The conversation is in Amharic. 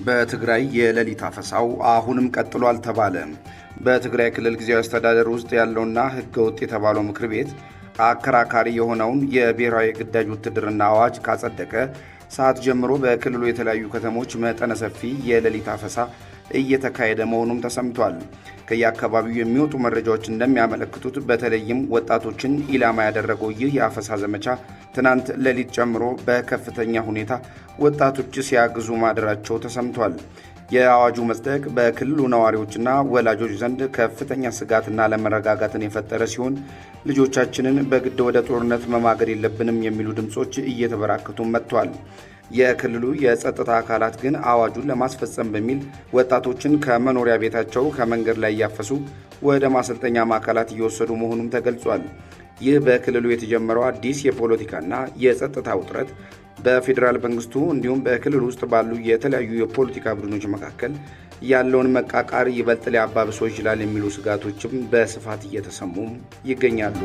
በትግራይ የሌሊት አፈሳው አሁንም ቀጥሏል ተባለ። በትግራይ ክልል ጊዜያዊ አስተዳደር ውስጥ ያለውና ህገወጥ የተባለው ምክር ቤት አከራካሪ የሆነውን የብሔራዊ ግዳጅ ውትድርና አዋጅ ካጸደቀ ሰዓት ጀምሮ በክልሉ የተለያዩ ከተሞች መጠነ ሰፊ የሌሊት አፈሳ እየተካሄደ መሆኑም ተሰምቷል። ከየአካባቢው የሚወጡ መረጃዎች እንደሚያመለክቱት በተለይም ወጣቶችን ኢላማ ያደረገው ይህ የአፈሳ ዘመቻ ትናንት ሌሊት ጨምሮ በከፍተኛ ሁኔታ ወጣቶች ሲያግዙ ማደራቸው ተሰምቷል። የአዋጁ መጽደቅ በክልሉ ነዋሪዎችና ወላጆች ዘንድ ከፍተኛ ስጋትና አለመረጋጋትን የፈጠረ ሲሆን ልጆቻችንን በግድ ወደ ጦርነት መማገድ የለብንም የሚሉ ድምጾች እየተበራከቱ መጥቷል። የክልሉ የጸጥታ አካላት ግን አዋጁን ለማስፈጸም በሚል ወጣቶችን ከመኖሪያ ቤታቸው ከመንገድ ላይ እያፈሱ ወደ ማሰልጠኛ ማዕከላት እየወሰዱ መሆኑም ተገልጿል። ይህ በክልሉ የተጀመረው አዲስ የፖለቲካና የጸጥታ ውጥረት በፌዴራል መንግስቱ እንዲሁም በክልሉ ውስጥ ባሉ የተለያዩ የፖለቲካ ቡድኖች መካከል ያለውን መቃቃር ይበልጥ ሊያባብሰው ይችላል የሚሉ ስጋቶችም በስፋት እየተሰሙ ይገኛሉ።